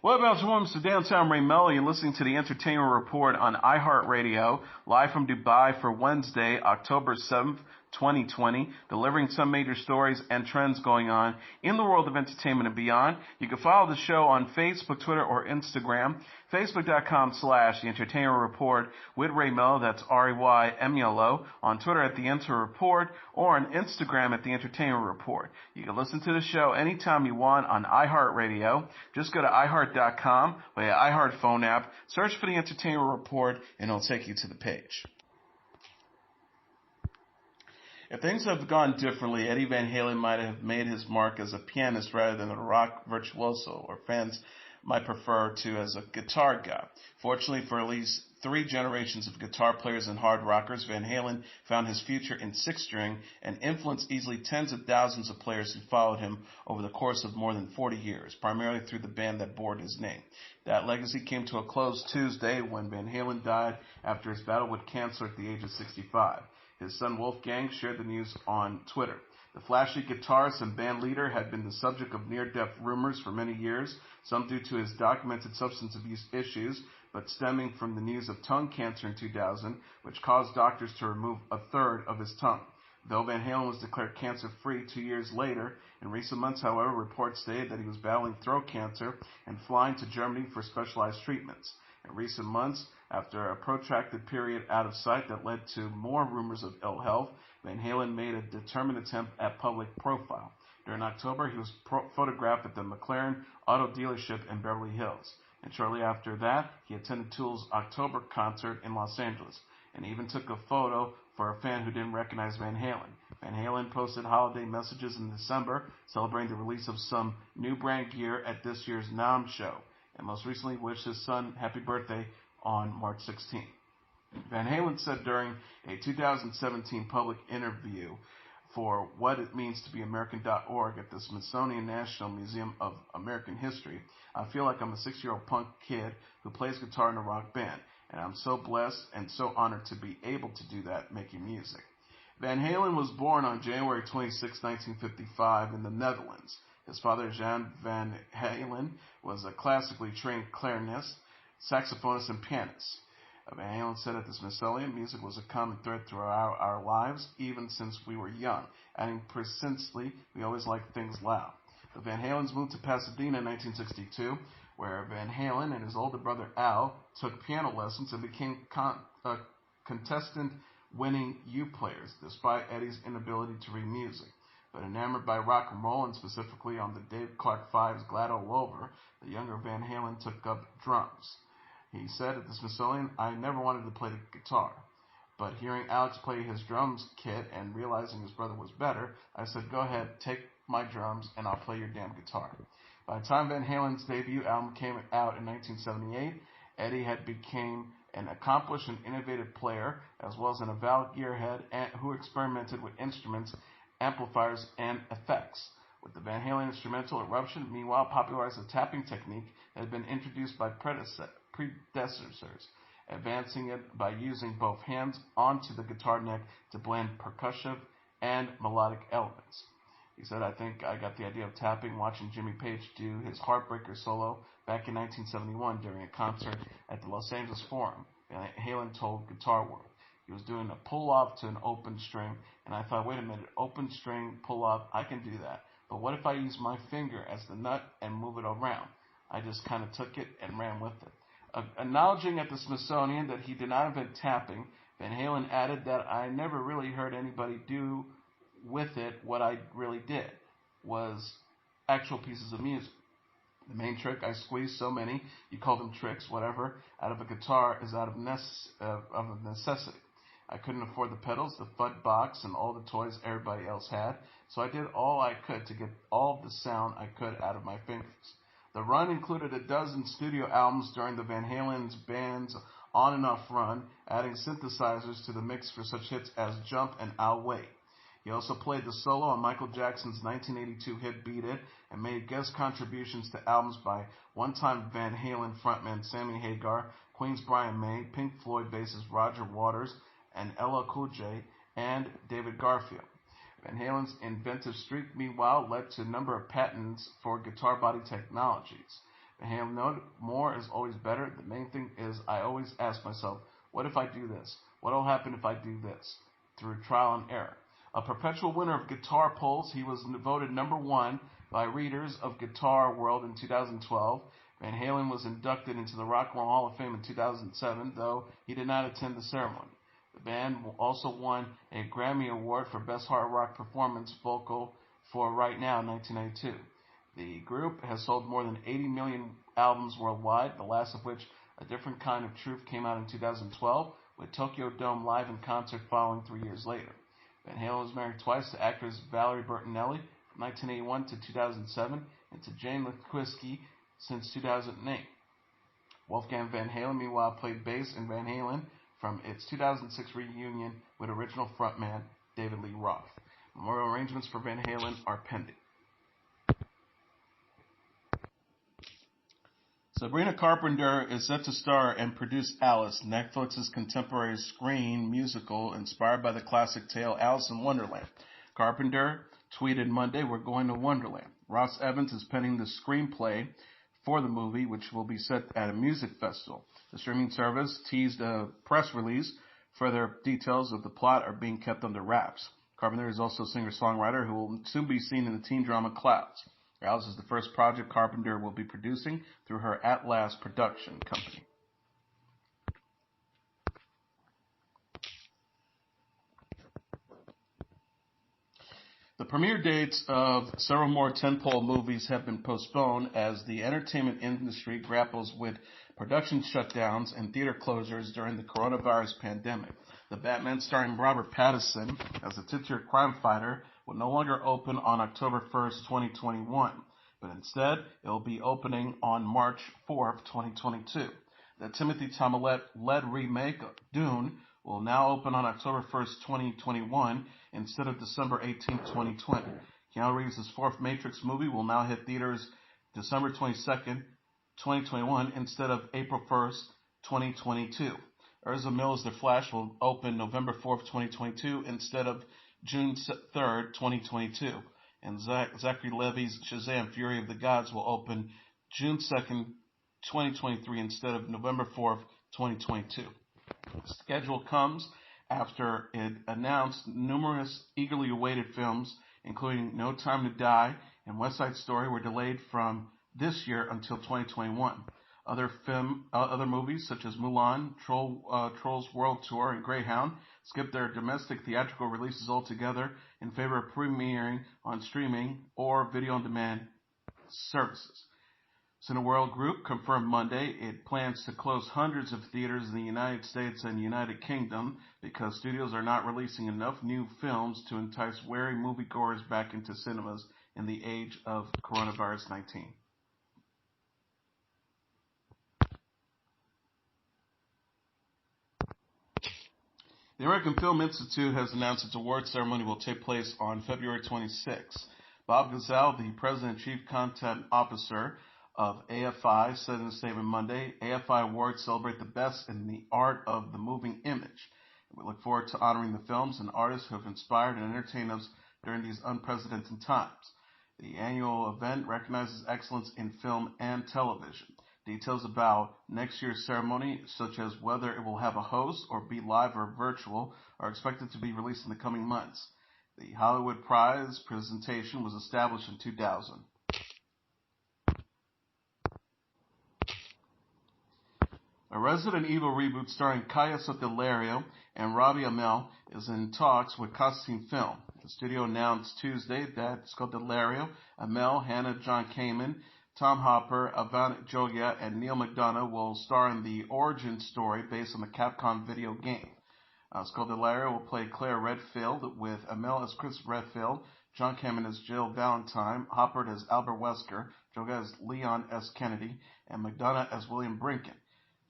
What about Mr. Downtown Melo? You're listening to the Entertainment Report on iHeartRadio, live from Dubai for Wednesday, October 7th, 2020, delivering some major stories and trends going on in the world of entertainment and beyond. You can follow the show on Facebook, Twitter, or Instagram. Facebook.com/The Entertainment Report with Ray Melo, that's RAYMELO, on Twitter at The Enter Report, or on Instagram at The Entertainment Report. You can listen to the show anytime you want on iHeartRadio. Just go to iHeart.com or the iHeart phone app, search for The Entertainment Report, and it'll take you to the page. If things have gone differently, Eddie Van Halen might have made his mark as a pianist rather than a rock virtuoso, or fans might prefer to as a guitar guy. Fortunately for at least 3 generations of guitar players and hard rockers, Van Halen found his future in 6-string and influenced easily tens of thousands of players who followed him over the course of more than 40 years, primarily through the band that bore his name. That legacy came to a close Tuesday when Van Halen died after his battle with cancer at the age of 65. His son Wolfgang shared the news on Twitter. The flashy guitarist and band leader had been the subject of near-death rumors for many years, some due to his documented substance abuse issues, but stemming from the news of tongue cancer in 2000, which caused doctors to remove a third of his tongue. Though Van Halen was declared cancer-free 2 years later, in recent months, however, reports stated that he was battling throat cancer and flying to Germany for specialized treatments. In recent months, after a protracted period out of sight that led to more rumors of ill health, Van Halen made a determined attempt at public profile. During October, he was photographed at the McLaren auto dealership in Beverly Hills. And shortly after that, he attended Tool's October concert in Los Angeles, and even took a photo for a fan who didn't recognize Van Halen. Van Halen posted holiday messages in December, celebrating the release of some new brand gear at this year's NAMM show, and most recently wished his son happy birthday on March 16th. Van Halen said during a 2017 public interview for What It Means to Be American.org at the Smithsonian National Museum of American History, "I feel like I'm a 6-year-old punk kid who plays guitar in a rock band, and I'm so blessed and so honored to be able to do that, making music." Van Halen was born on January 26, 1955 in the Netherlands. His father, Jan Van Halen, was a classically trained clarinist, saxophonist, and pianist. Van Halen said at the Smithsonian, "Music was a common thread throughout our lives, even since we were young. Adding precisely, we always liked things loud." The Van Halens moved to Pasadena in 1962, where Van Halen and his older brother Al took piano lessons and became contestant winning U players, despite Eddie's inability to read music. But enamored by rock and roll, and specifically on the Dave Clark Five's Glad All Over, the younger Van Halen took up drums. He said at the Smithsonian, "I never wanted to play the guitar, but hearing Alex play his drums kit and realizing his brother was better, I said, go ahead, take my drums and I'll play your damn guitar." By the time Van Halen's debut album came out in 1978, Eddie had become an accomplished and innovative player, as well as an avowed gearhead who experimented with instruments, amplifiers, and effects. With the Van Halen instrumental Eruption, meanwhile, popularized a tapping technique that had been introduced by predecessors, advancing it by using both hands onto the guitar neck to blend percussive and melodic elements. He said, "I think I got the idea of tapping watching Jimmy Page do his Heartbreaker solo back in 1971 during a concert at the Los Angeles Forum." Van Halen told Guitar World. He was doing a pull-off to an open string, and I thought, wait a minute, open string, pull-off, I can do that. But what if I use my finger as the nut and move it around? I just kind of took it and ran with it. Acknowledging at the Smithsonian that he did not invent tapping, Van Halen added that "I never really heard anybody do with it what I really did, was actual pieces of music. The main trick, I squeezed so many, you call them tricks, whatever, out of a guitar is out of necessity. I couldn't afford the pedals, the FUD box, and all the toys everybody else had, so I did all I could to get all of the sound I could out of my fingers." The run included a dozen studio albums during the Van Halen's band's on and off run, adding synthesizers to the mix for such hits as Jump and I'll Wait. He also played the solo on Michael Jackson's 1982 hit Beat It, and made guest contributions to albums by one-time Van Halen frontman Sammy Hagar, Queen's Brian May, Pink Floyd bassist Roger Waters, and LL Cool J, and David Garfield. Van Halen's inventive streak, meanwhile, led to a number of patents for guitar body technologies. Van Halen noted, more is always better. The main thing is I always ask myself, what if I do this? What will happen if I do this? Through trial and error. A perpetual winner of guitar polls, he was voted number one by readers of Guitar World in 2012. Van Halen was inducted into the Rock and Roll Hall of Fame in 2007, though he did not attend the ceremony. The band also won a Grammy Award for Best Hard Rock Performance Vocal for Right Now in 1992. The group has sold more than 80 million albums worldwide, the last of which, A Different Kind of Truth, came out in 2012, with Tokyo Dome live in concert following 3 years later. Van Halen was married twice to actress Valerie Bertinelli from 1981 to 2007 and to Jane Lewinsky since 2008. Wolfgang Van Halen, meanwhile, played bass in Van Halen from its 2006 reunion with original frontman David Lee Roth. Memorial arrangements for Van Halen are pending. Sabrina Carpenter is set to star and produce Alice, Netflix's contemporary screen musical inspired by the classic tale Alice in Wonderland. Carpenter tweeted Monday, "We're going to Wonderland." Ross Evans is penning the screenplay for the movie, which will be set at a music festival. The streaming service teased a press release. Further details of the plot are being kept under wraps. Carpenter is also a singer-songwriter who will soon be seen in the teen drama Clouds. Alice is the first project Carpenter will be producing through her At Last production company. The premiere dates of several more tentpole movies have been postponed as the entertainment industry grapples with production shutdowns and theater closures during the coronavirus pandemic. The Batman starring Robert Pattinson as a titular crime fighter will no longer open on October 1st, 2021, but instead it will be opening on March 4th, 2022. The Timothy Chalamet-led remake of Dune will now open on October 1st, 2021, instead of December 18th, 2020. Keanu Reeves' fourth Matrix movie will now hit theaters December 22nd, 2021, instead of April 1st, 2022. Ezra Miller's The Flash will open November 4th, 2022, instead of June 3rd, 2022. And Zachary Levi's Shazam! Fury of the Gods will open June 2nd, 2023, instead of November 4th, 2022. The schedule comes after it announced numerous eagerly awaited films, including No Time to Die and West Side Story, were delayed from this year until 2021. Other movies such as Mulan, Trolls World Tour, and Greyhound skipped their domestic theatrical releases altogether in favor of premiering on streaming or video-on-demand services. Cineworld Group confirmed Monday it plans to close hundreds of theaters in the United States and United Kingdom because studios are not releasing enough new films to entice wary moviegoers back into cinemas in the age of coronavirus 19. The American Film Institute has announced its award ceremony will take place on February 26. Bob Gazelle, the President and Chief Content Officer of AFI, said in a statement Monday, AFI Awards celebrate the best in the art of the moving image. We look forward to honoring the films and artists who have inspired and entertained us during these unprecedented times. The annual event recognizes excellence in film and television. Details about next year's ceremony, such as whether it will have a host or be live or virtual, are expected to be released in the coming months. The Hollywood Prize presentation was established in 2000. A Resident Evil reboot starring Kaya Scodelario and Robbie Amell is in talks with Constantine Film. The studio announced Tuesday that Scodelario, Amell, Hannah John Kamen, Tom Hopper, Ivan Jogia, and Neil McDonough will star in the origin story based on the Capcom video game. Scodelario will play Claire Redfield, with Amell as Chris Redfield, John Kamen as Jill Valentine, Hopper as Albert Wesker, Jogia as Leon S. Kennedy, and McDonough as William Brinken.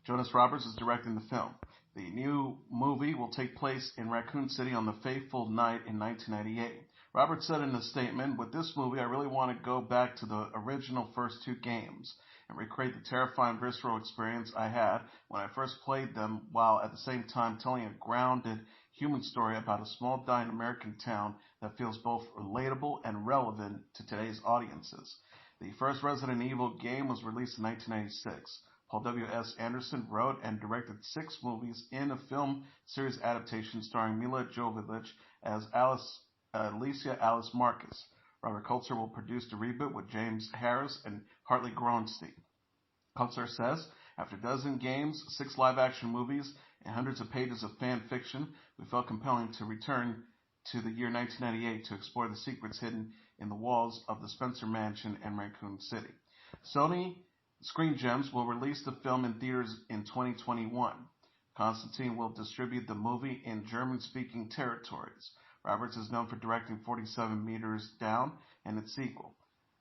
Jonas Roberts is directing the film. The new movie will take place in Raccoon City on the fateful night in 1998. Roberts said in a statement, "With this movie, I really want to go back to the original first two games and recreate the terrifying visceral experience I had when I first played them, while at the same time telling a grounded human story about a small dying American town that feels both relatable and relevant to today's audiences." The first Resident Evil game was released in 1996. Paul W. S. Anderson wrote and directed 6 movies in a film series adaptation starring Mila Jovovich as Alicia Alice Marcus. Robert Kulzer will produce the reboot with James Harris and Hartley Gronstein. Kulzer says, after a dozen games, 6 live-action movies, and hundreds of pages of fan fiction, we felt compelling to return to the year 1998 to explore the secrets hidden in the walls of the Spencer Mansion in Raccoon City. Sony Screen Gems will release the film in theaters in 2021. Constantine will distribute the movie in German-speaking territories. Roberts is known for directing 47 Meters Down and its sequel.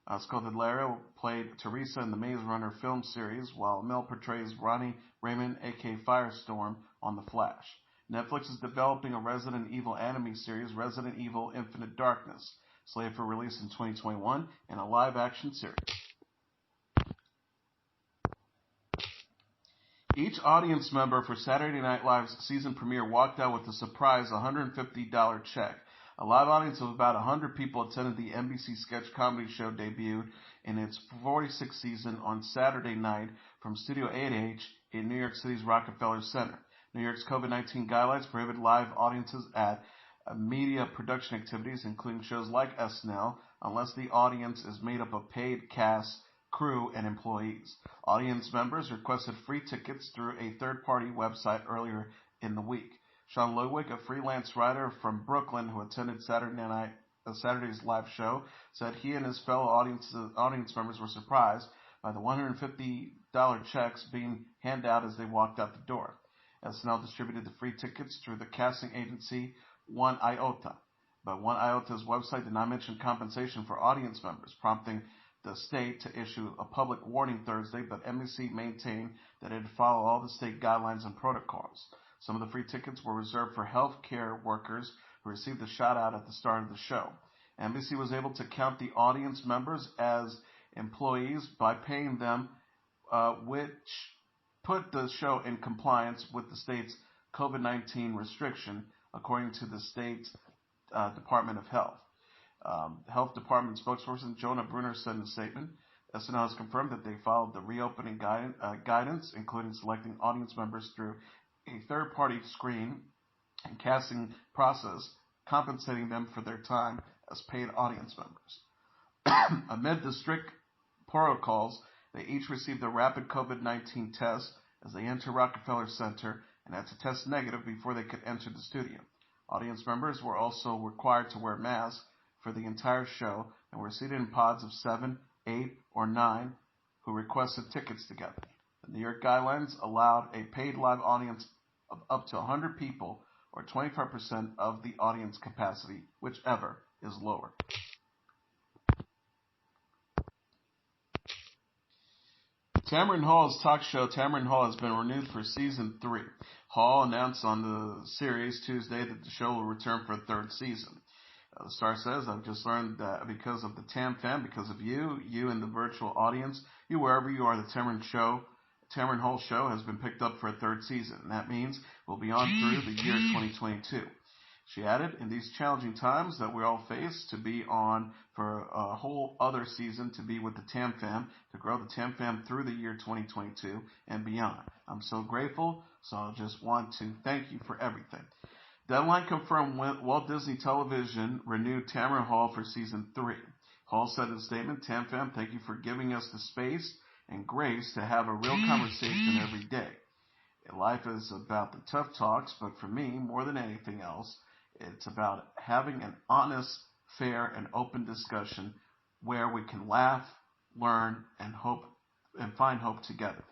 Scodelario played Teresa in the Maze Runner film series, while Mel portrays Ronnie Raymond, a.k.a. Firestorm, on The Flash. Netflix is developing a Resident Evil anime series, Resident Evil Infinite Darkness, slated for release in 2021, and a live-action series. Each audience member for Saturday Night Live's season premiere walked out with a surprise $150 check. A live audience of about 100 people attended the NBC sketch comedy show debuted in its 46th season on Saturday night from Studio 8H in New York City's Rockefeller Center. New York's COVID-19 guidelines prohibit live audiences at media production activities, including shows like SNL, unless the audience is made up of paid cast, crew, and employees. Audience members requested free tickets through a third-party website earlier in the week. Sean Ludwig, a freelance writer from Brooklyn who attended Saturday's live show, said he and his fellow audience members were surprised by the $150 checks being handed out as they walked out the door. SNL distributed the free tickets through the casting agency One Iota, but One Iota's website did not mention compensation for audience members, prompting the state to issue a public warning Thursday, but NBC maintained that it would follow all the state guidelines and protocols. Some of the free tickets were reserved for healthcare workers who received a shout-out at the start of the show. NBC was able to count the audience members as employees by paying them, which put the show in compliance with the state's COVID-19 restriction, according to the state Department of Health. Health Department spokesperson Jonah Brunner said in a statement, SNL has confirmed that they followed the reopening guidance, including selecting audience members through a third-party screen and casting process, compensating them for their time as paid audience members. Amid the strict protocols, they each received a rapid COVID-19 test as they enter Rockefeller Center and had to test negative before they could enter the studio. Audience members were also required to wear masks for the entire show and were seated in pods of 7, 8, or 9 who requested tickets together. The New York guidelines allowed a paid live audience of up to 100 people, or 25% of the audience capacity, whichever is lower. Tamron Hall's talk show, Tamron Hall, has been renewed for season 3. Hall announced on the series Tuesday that the show will return for a 3rd season. The star says, I've just learned that because of the Tam fam, because of you in the virtual audience, you wherever you are, the Tamron Hall show has been picked up for a 3rd season, and that means we'll be on through the year 2022. She added, in these challenging times that we all face, to be on for a whole other season, to be with the Tam fam, to grow the Tam fam through the year 2022 and beyond. I'm so grateful, so I just want to thank you for everything. Deadline confirmed Walt Disney Television renewed Tamron Hall for season 3. Hall said in a statement, Tam fam, thank you for giving us the space and grace to have a real conversation every day. Life is about the tough talks, but for me, more than anything else, it's about having an honest, fair, and open discussion where we can laugh, learn, and find hope together.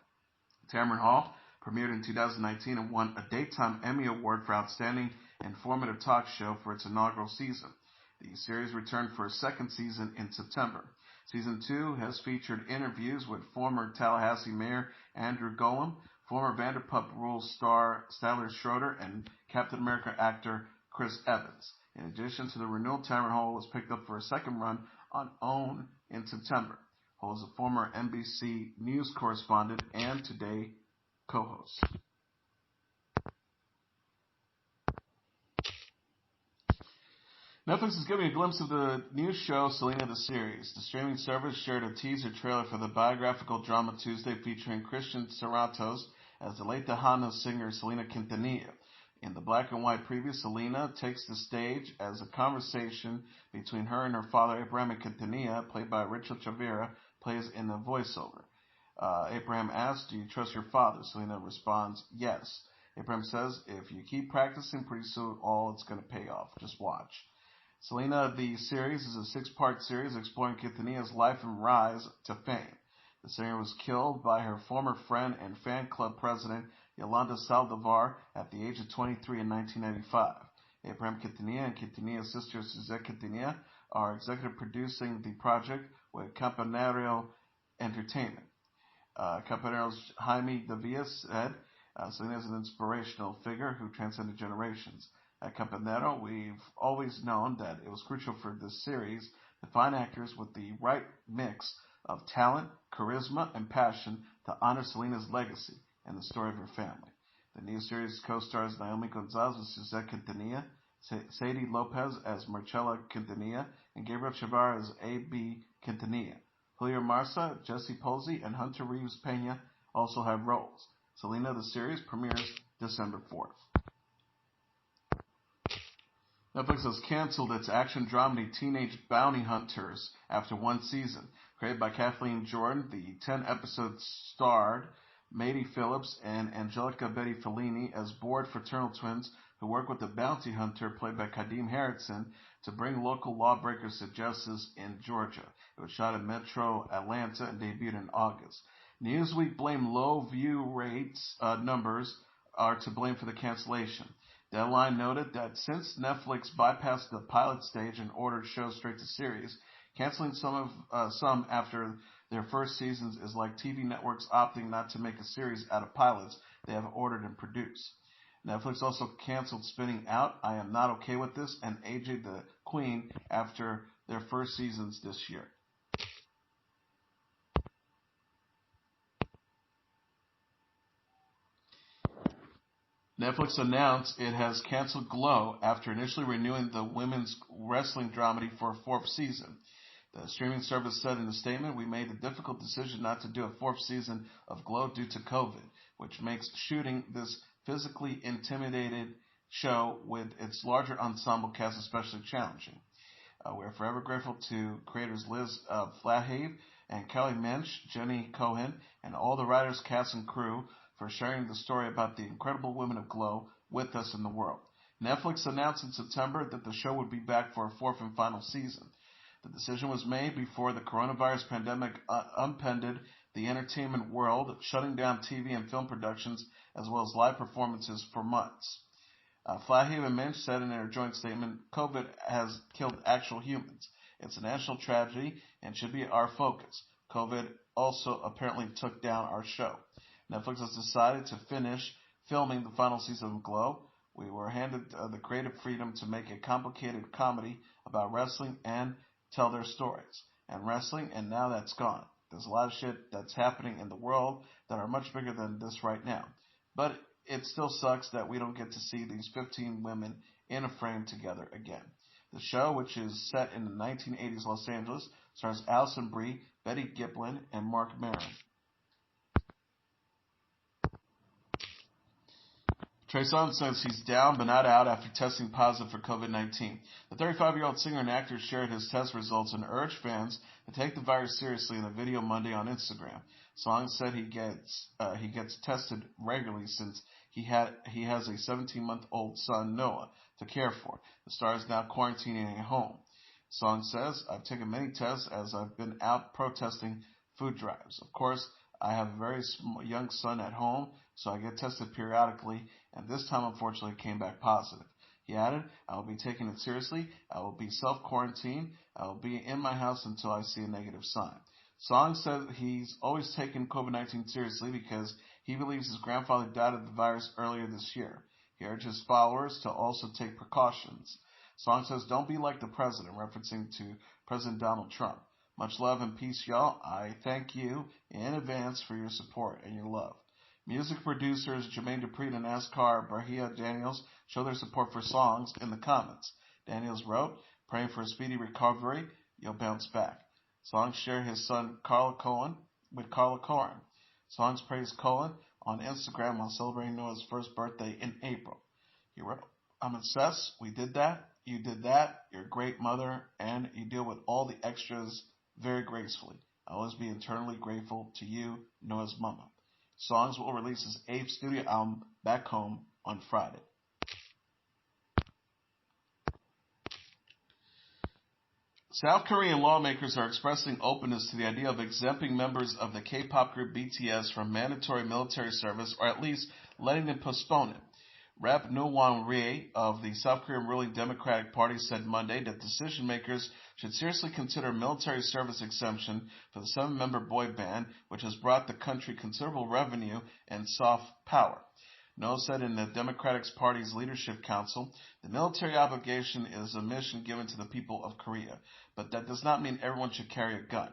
Tamron Hall premiered in 2019 and won a Daytime Emmy Award for Outstanding Informative Talk Show for its inaugural season. The series returned for a 2nd season in September. Season 2 has featured interviews with former Tallahassee Mayor Andrew Gollum, former Vanderpump Rules star Styler Schroeder, and Captain America actor Chris Evans. In addition to the renewal, Tamron Hall was picked up for a 2nd run on OWN in September. Hall is a former NBC News correspondent and Today co-host. Netflix is giving a glimpse of the new show Selena the series. The streaming service shared a teaser trailer for the biographical drama Tuesday featuring Christian Serratos as the late Tejano singer Selena Quintanilla. In the black and white preview, Selena takes the stage as a conversation between her and her father, Abraham Quintanilla, played by Richard Chavira, plays in a voiceover. Abraham asks, "Do you trust your father?" Selena responds, "Yes." Abraham says, "If you keep practicing, pretty soon all it's going to pay off. Just watch." Selena, the series, is a six-part series exploring Quintanilla's life and rise to fame. The singer was killed by her former friend and fan club president, Yolanda Saldivar, at the age of 23 in 1995. Abraham Quintanilla and Quintanilla's sister, Suzette Quintanilla, are executive producing the project with Campanario Entertainment. Campanero's Jaime Davila said, Selena is an inspirational figure who transcended generations. At Campanero, we've always known that it was crucial for this series to find actors with the right mix of talent, charisma, and passion to honor Selena's legacy and the story of her family. The new series co-stars Naomi Gonzalez as Suzette Quintanilla, Sadie Lopez as Marcella Quintanilla, and Gabriel Chavarra as A.B. Quintanilla. Julio Marza, Jesse Posey, and Hunter Reeves Pena also have roles. Selena, the series, premieres December 4th. Netflix has canceled its action dramedy Teenage Bounty Hunters after one season. Created by Kathleen Jordan, the 10 episodes starred Mady Phillips and Angelica Betty Fellini as bored fraternal twins who work with the bounty hunter, played by Kadeem Harrison, to bring local lawbreakers to justice in Georgia. It was shot in Metro Atlanta and debuted in August. Newsweek blamed low view rates numbers are to blame for the cancellation. Deadline noted that since Netflix bypassed the pilot stage and ordered shows straight to series, canceling some after their first seasons is like TV networks opting not to make a series out of pilots they have ordered and produced. Netflix also canceled Spinning Out, I Am Not Okay With This, and AJ the Queen after their first seasons this year. Netflix announced it has canceled Glow after initially renewing the women's wrestling dramedy for a fourth season. The streaming service said in a statement, "We made the difficult decision not to do a fourth season of Glow due to COVID, which makes shooting this physically intimidated show with its larger ensemble cast especially challenging. We are forever grateful to creators Liz Flathave and Kelly Mensch, Jenny Cohen, and all the writers, cast, and crew for sharing the story about the incredible women of Glow with us in the world." Netflix announced in September that the show would be back for a fourth and final season. The decision was made before the coronavirus pandemic upended the entertainment world, shutting down TV and film productions as well as live performances for months. Flathave and Mensch said in their joint statement, "COVID has killed actual humans. It's a national tragedy and should be our focus. COVID also apparently took down our show. Netflix has decided to finish filming the final season of Glow. We were handed the creative freedom to make a complicated comedy about wrestling and tell their stories. And wrestling, and now that's gone. There's a lot of shit that's happening in the world that are much bigger than this right now. But it still sucks that we don't get to see these 15 women in a frame together again." The show, which is set in the 1980s Los Angeles, stars Alison Brie, Betty Giplin, and Mark Maron. Trey Songz says he's down but not out after testing positive for COVID-19. The 35-year-old singer and actor shared his test results and urged fans to take the virus seriously in a video Monday on Instagram. Songz said he gets tested regularly since he has a 17-month-old son, Noah, to care for. The star is now quarantining at home. Songz says, "I've taken many tests as I've been out protesting food drives. Of course, I have a very young son at home, so I get tested periodically, and this time, unfortunately, came back positive." He added, "I will be taking it seriously. I will be self-quarantined. I will be in my house until I see a negative sign." Songz said he's always taken COVID-19 seriously because he believes his grandfather died of the virus earlier this year. He urged his followers to also take precautions. Songz says, "Don't be like the president," referencing to President Donald Trump. "Much love and peace, y'all. I thank you in advance for your support and your love." Music producers Jermaine Dupri and NASCAR Bahia Daniels show their support for Songz in the comments. Daniels wrote, Praying for a speedy recovery. You'll bounce back. Songz shared his son Carla Cohen with Carla Cohen. Songz praised Cohen on Instagram while celebrating Noah's first birthday in April. He wrote, "I'm obsessed. We did that. You did that. You're a great mother, and you deal with all the extras very gracefully. I'll always be eternally grateful to you, Noah's mama." Songz will release his 8th studio album, Back Home, on Friday. South Korean lawmakers are expressing openness to the idea of exempting members of the K-pop group BTS from mandatory military service, or at least letting them postpone it. Rep. No Won-rae of the South Korean ruling Democratic Party said Monday that decision makers should seriously consider a military service exemption for the 7-member boy band, which has brought the country considerable revenue and soft power. No said in the Democratic Party's Leadership Council, the military obligation is a mission given to the people of Korea, but that does not mean everyone should carry a gun.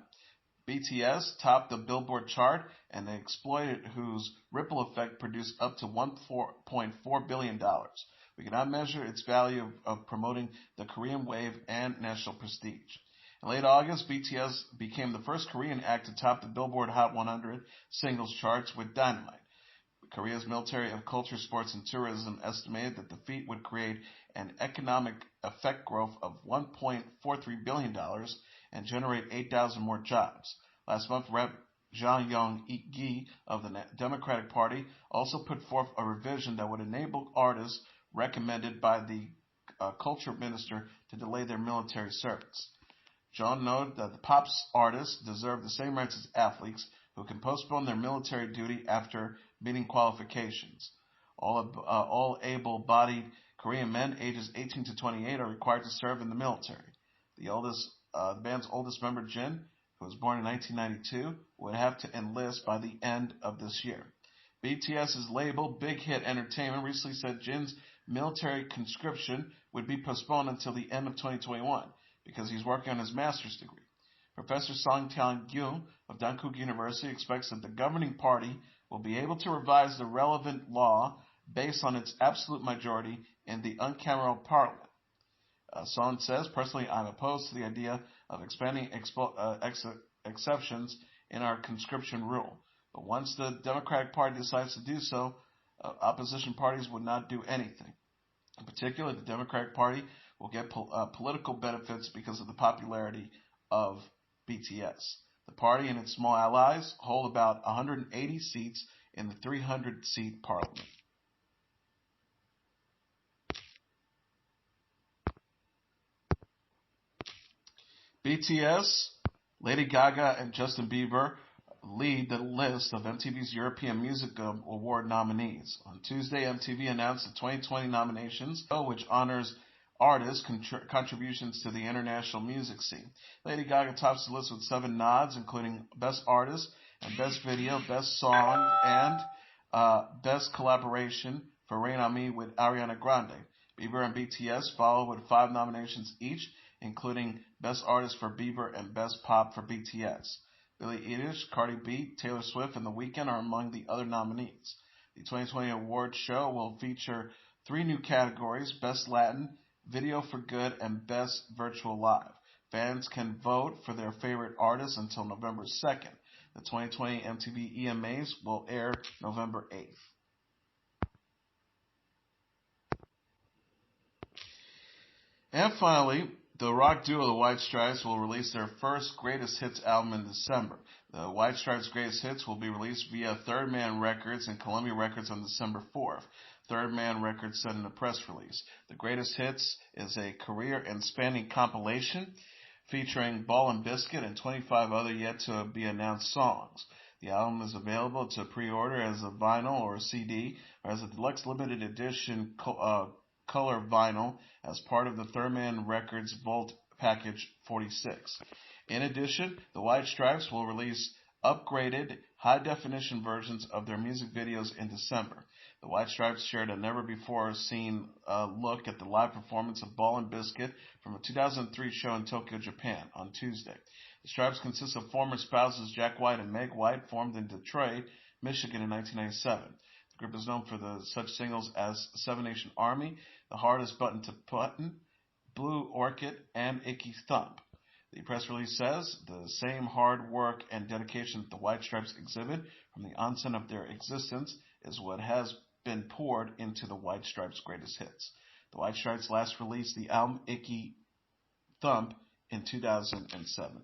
BTS topped the Billboard chart, and they exploited whose ripple effect produced up to $1.4 billion. We cannot measure its value of promoting the Korean wave and national prestige. In late August, BTS became the first Korean act to top the Billboard Hot 100 singles charts with Dynamite. Korea's Military of Culture, Sports, and Tourism estimated that the feat would create an economic effect growth of $1.43 billion and generate 8,000 more jobs. Last month, Rep. Jang Yong-gi of the Democratic Party also put forth a revision that would enable artists recommended by the culture minister to delay their military service. Jang noted that the pop artists deserve the same rights as athletes who can postpone their military duty after meeting qualifications. All able-bodied Korean men ages 18 to 28 are required to serve in the military. The band's oldest member, Jin, who was born in 1992, would have to enlist by the end of this year. BTS's label, Big Hit Entertainment, recently said Jin's military conscription would be postponed until the end of 2021 because he's working on his master's degree. Professor Song Tae-gyung of Dankook University expects that the governing party will be able to revise the relevant law based on its absolute majority in the unicameral parliament. Song says, "Personally, I'm opposed to the idea of expanding exceptions in our conscription rule. But once the Democratic Party decides to do so, opposition parties would not do anything. In particular, the Democratic Party will get political benefits because of the popularity of BTS. The party and its small allies hold about 180 seats in the 300-seat parliament." BTS, Lady Gaga, and Justin Bieber lead the list of MTV's European Music Award nominees. On Tuesday, MTV announced the 2020 nominations, which honors artists' contributions to the international music scene. Lady Gaga tops the list with 7 nods, including Best Artist and Best Video, Best Song, and Best Collaboration for Rain on Me with Ariana Grande. Bieber and BTS follow with 5 nominations each, including Best Artist for Bieber and Best Pop for BTS. Billie Eilish, Cardi B, Taylor Swift, and The Weeknd are among the other nominees. The 2020 award show will feature 3 new categories: Best Latin, Video for Good, and Best Virtual Live. Fans can vote for their favorite artists until November 2nd. The 2020 MTV EMAs will air November 8th. And finally, the rock duo The White Stripes will release their first Greatest Hits album in December. The White Stripes' Greatest Hits will be released via Third Man Records and Columbia Records on December 4th. Third Man Records said in a press release, "The Greatest Hits is a career and spanning compilation featuring Ball and Biscuit and 25 other yet-to-be-announced songs. The album is available to pre-order as a vinyl or a CD, or as a deluxe limited edition color vinyl as part of the Third Man Records Vault Package 46. In addition, the White Stripes will release upgraded, high-definition versions of their music videos in December. The White Stripes shared a never-before-seen look at the live performance of Ball and Biscuit from a 2003 show in Tokyo, Japan, on Tuesday. The Stripes consist of former spouses Jack White and Meg White, formed in Detroit, Michigan in 1997. The group is known for such singles as Seven Nation Army, The Hardest Button to Blue Orchid, and Icky Thump. The press release says the same hard work and dedication that the White Stripes exhibit from the onset of their existence is what has been poured into the White Stripes' greatest hits. The White Stripes last released the album Icky Thump in 2007.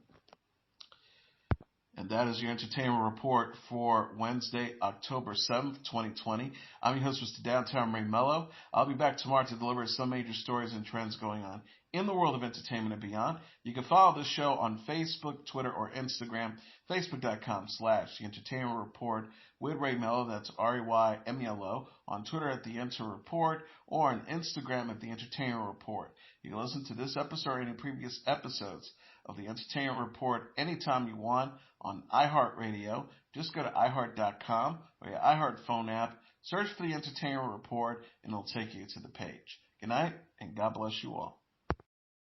And that is your entertainment report for Wednesday, October 7th, 2020. I'm your host, Mr. Downtown Ray Melo. I'll be back tomorrow to deliver some major stories and trends going on in the world of entertainment and beyond. You can follow this show on Facebook, Twitter, or Instagram. Facebook.com/The Entertainment Report with Ray Melo. That's RAYMELO. On Twitter at The Enter Report, or on Instagram at The Entertainment Report. You can listen to this episode or any previous episodes of The Entertainment Report anytime you want on iHeartRadio. Just go to iHeart.com or your iHeart phone app, search for The Entertainment Report, and it'll take you to the page. Good night, and God bless you all.